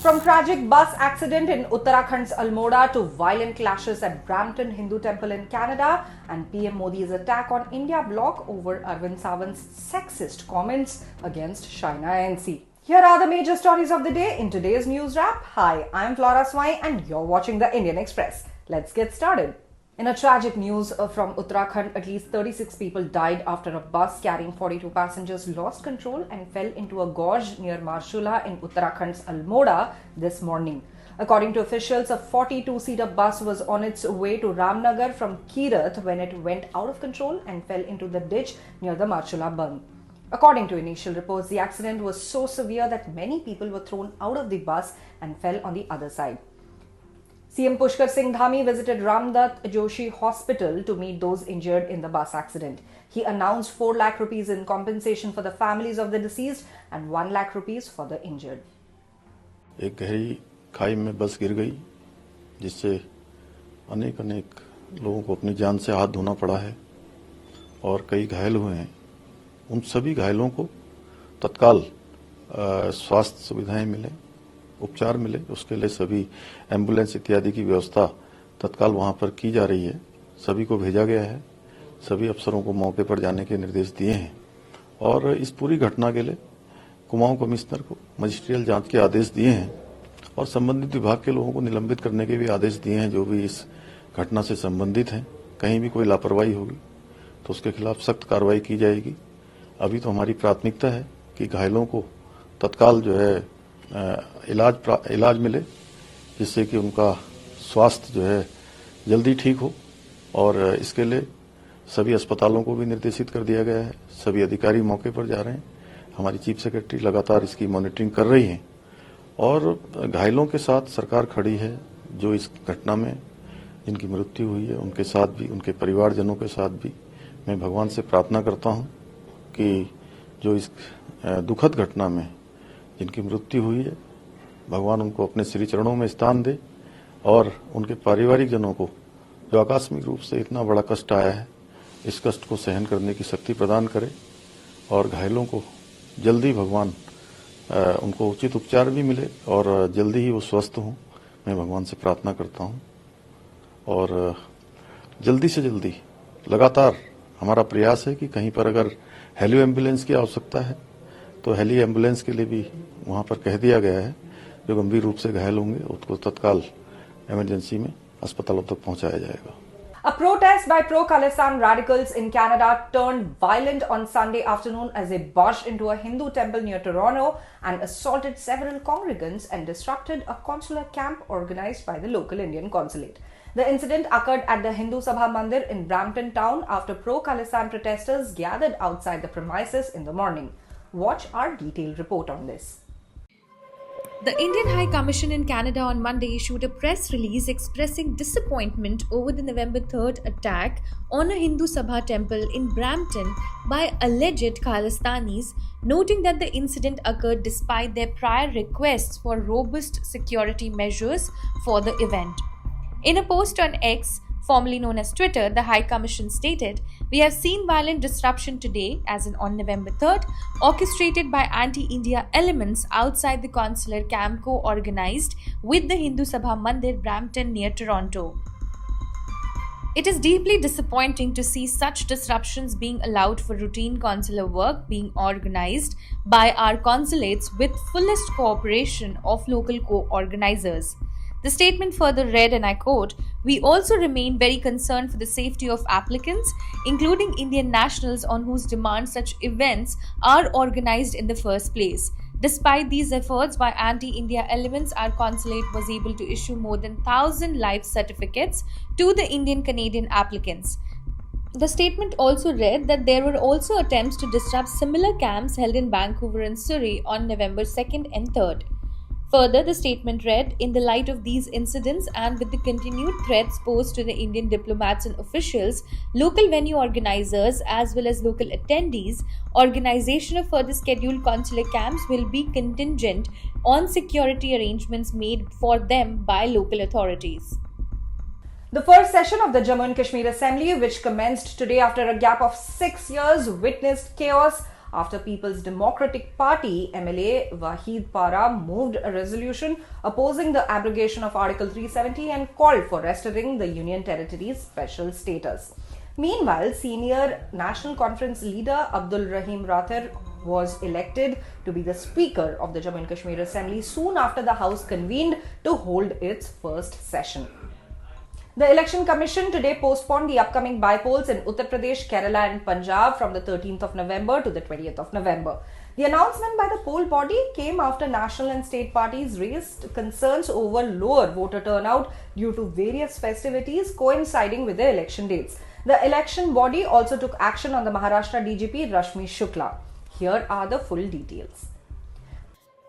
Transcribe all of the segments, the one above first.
From tragic bus accident in Uttarakhand's Almora to violent clashes at Brampton Hindu temple in Canada and PM Modi's attack on India bloc over Arvind Sawant's sexist comments against Shaina NC. Here are the major stories of the day in today's news wrap. Hi, I'm Flora Swai and you're watching the Indian Express. Let's get started. In a tragic news from Uttarakhand, at least 36 people died after a bus carrying 42 passengers lost control and fell into a gorge near Marshula in Uttarakhand's Almora this morning. According to officials, a 42-seater bus was on its way to Ramnagar from Kirath when it went out of control and fell into the ditch near the Marshula Bund. According to initial reports, the accident was so severe that many people were thrown out of the bus and fell on the other side. CM Dhami visited Ramdat Joshi Hospital to meet those injured in the bus accident. He announced 4 lakh rupees in compensation for the families of the deceased and 1 lakh rupees for the injured. एक गहरी खाई में बस गिर गई जिससे अनेक लोगों को अपनी जान से हाथ धोना पड़ा है और कई घायल हुए हैं। उन सभी घायलों को तत्काल स्वास्थ्य सुविधाएं मिले, उपचार मिले, उसके लिए सभी एम्बुलेंस इत्यादि की व्यवस्था तत्काल वहां पर की जा रही है। सभी को भेजा गया है, सभी अफसरों को मौके पर जाने के निर्देश दिए हैं और इस पूरी घटना के लिए कुमाऊं कमिश्नर को मजिस्ट्रियल जांच के आदेश दिए हैं और संबंधित विभाग के लोगों को निलंबित करने के भी आदेश दिए हैं जो भी इस घटना से संबंधित हैं। कहीं भी कोई लापरवाही होगी तो उसके खिलाफ सख्त कार्रवाई की जाएगी। अभी तो हमारी प्राथमिकता है कि घायलों को तत्काल जो है इलाज मिले जिससे कि उनका स्वास्थ्य जो है जल्दी ठीक हो और इसके लिए सभी अस्पतालों को भी निर्देशित कर दिया गया है। सभी अधिकारी मौके पर जा रहे हैं। हमारी चीफ सेक्रेटरी लगातार इसकी मॉनिटरिंग कर रही हैं और घायलों के साथ सरकार खड़ी है। जो इस घटना में जिनकी मृत्यु हुई है उनके साथ भी, उनके परिवारजनों के साथ भी मैं भगवान से प्रार्थना करता हूं कि जो इस दुखद घटना में जिनकी मृत्यु हुई है भगवान उनको अपने श्री चरणों में स्थान दे और उनके पारिवारिक जनों को जो आकस्मिक रूप से इतना बड़ा कष्ट आया है इस कष्ट को सहन करने की शक्ति प्रदान करे और घायलों को जल्दी भगवान उनको उचित उपचार भी मिले और जल्दी ही वो स्वस्थ हों। मैं भगवान से प्रार्थना करता हूं और जल्दी से जल्दी लगातार हमारा प्रयास है कि कहीं पर अगर हेली एम्बुलेंस की आवश्यकता है तो हेली एम्बुलेंस के लिए भी वहां पर कह दिया गया है। जो गंभीर रूप से घायल होंगे उसको तत्काल इमरजेंसी में अस्पतालों तक पहुंचाया जाएगा। A protest by Pro-Khalistan radicals in Canada turned violent on Sunday afternoon as they barged into a Hindu temple near Toronto and assaulted several congregants and disrupted a consular camp organized by the local Indian consulate. The incident occurred at the Hindu Sabha Mandir in Brampton town after Pro-Khalistan protesters gathered outside the premises in the morning. Watch our detailed report on this. The Indian High Commission in Canada on Monday issued a press release expressing disappointment over the November 3rd attack on a Hindu Sabha temple in Brampton by alleged Khalistanis, noting that the incident occurred despite their prior requests for robust security measures for the event. In a post on X, formerly known as Twitter, the High Commission stated, "We have seen violent disruption today, as in on November 3rd, orchestrated by anti-India elements outside the consular camp co-organized with the Hindu Sabha Mandir, Brampton near Toronto. It is deeply disappointing to see such disruptions being allowed for routine consular work being organized by our consulates with fullest cooperation of local co-organizers." The statement further read, and I quote, "We also remain very concerned for the safety of applicants, including Indian nationals on whose demand such events are organized in the first place. Despite these efforts by anti-India elements, our consulate was able to issue more than 1,000 life certificates to the Indian-Canadian applicants." The statement also read that there were also attempts to disrupt similar camps held in Vancouver and Surrey on November 2nd and 3rd. Further, the statement read, "In the light of these incidents and with the continued threats posed to the Indian diplomats and officials, local venue organizers as well as local attendees, organization of further scheduled consular camps will be contingent on security arrangements made for them by local authorities." The first session of the Jammu and Kashmir Assembly, which commenced today after a gap of 6 years, witnessed chaos after People's Democratic Party MLA Wahid Para moved a resolution opposing the abrogation of Article 370 and called for restoring the Union Territory's special status. Meanwhile, senior National Conference leader Abdul Rahim Rathir was elected to be the Speaker of the Jammu and Kashmir Assembly soon after the House convened to hold its first session. The Election Commission today postponed the upcoming bypolls in Uttar Pradesh, Kerala and Punjab from the 13th of November to the 20th of November. The announcement by the poll body came after national and state parties raised concerns over lower voter turnout due to various festivities coinciding with the election dates. The election body also took action on the Maharashtra DGP Rashmi Shukla. Here are the full details.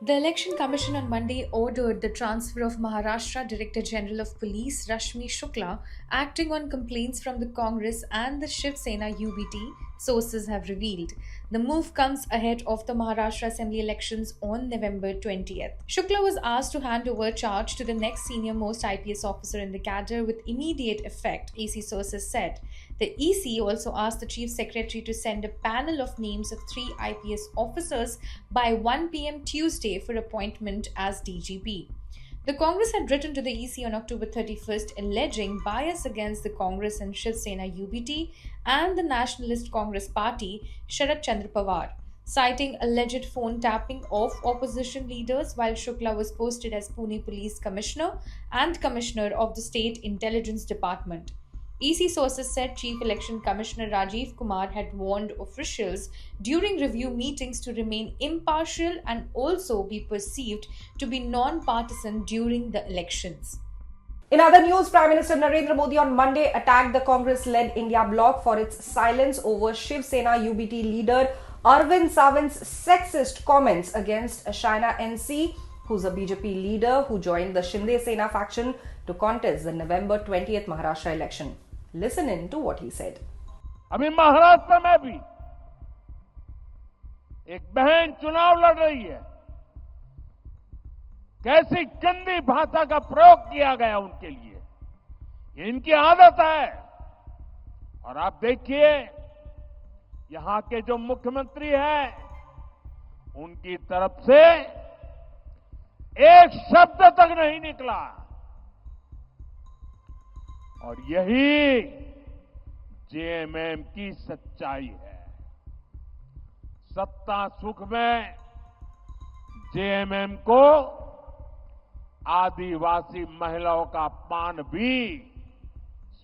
The Election Commission on Monday ordered the transfer of Maharashtra Director General of Police Rashmi Shukla, acting on complaints from the Congress and the Shiv Sena UBT, sources have revealed. The move comes ahead of the Maharashtra Assembly elections on November 20th. Shukla was asked to hand over charge to the next senior-most IPS officer in the cadre with immediate effect, AC sources said. The EC also asked the Chief Secretary to send a panel of names of 3 IPS officers by 1 p.m. Tuesday for appointment as DGP. The Congress had written to the EC on October 31st alleging bias against the Congress and Shiv Sena UBT and the Nationalist Congress Party, Sharad Chandra Pawar, citing alleged phone tapping of opposition leaders while Shukla was posted as Pune Police Commissioner and Commissioner of the State Intelligence Department. EC sources said Chief Election Commissioner Rajiv Kumar had warned officials during review meetings to remain impartial and also be perceived to be non-partisan during the elections. In other news, Prime Minister Narendra Modi on Monday attacked the Congress-led India bloc for its silence over Shiv Sena UBT leader Arvind Sawant's sexist comments against Shaina NC, who's a BJP leader who joined the Shinde Sena faction to contest the November 20th Maharashtra election. Listen in to what he said. अभी महाराष्ट्र में भी एक बहन चुनाव लड़ रही है. कैसी गंदी भाषा का प्रयोग किया गया उनके लिए, ये इनकी आदत है. और आप देखिए, यहां के जो मुख्यमंत्री हैं, उनकी तरफ से एक शब्द तक नहीं निकला. और यही जेएमएम की सच्चाई है. सत्ता सुख में जेएमएम को आदिवासी महिलाओं का अपमान भी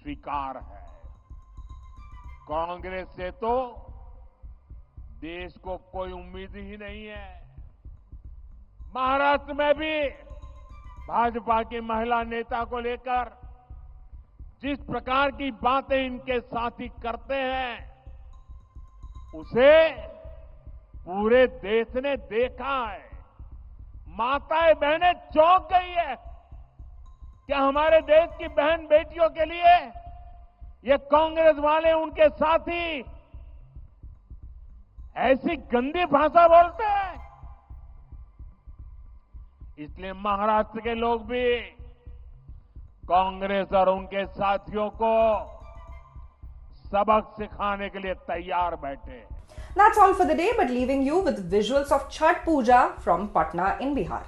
स्वीकार है. कांग्रेस से तो देश को कोई उम्मीद ही नहीं है. महाराष्ट्र में भी भाजपा की महिला नेता को लेकर जिस प्रकार की बातें इनके साथी करते हैं, उसे पूरे देश ने देखा है. माताएं बहनें चौंक गई है. क्या हमारे देश की बहन बेटियों के लिए ये कांग्रेस वाले, उनके साथी ऐसी गंदी भाषा बोलते हैं? इसलिए महाराष्ट्र के लोग भी कांग्रेस और उनके साथियों को सबक सिखाने के लिए तैयार बैठे. That's all for the day, but leaving you with visuals of Chhath Puja from Patna in Bihar.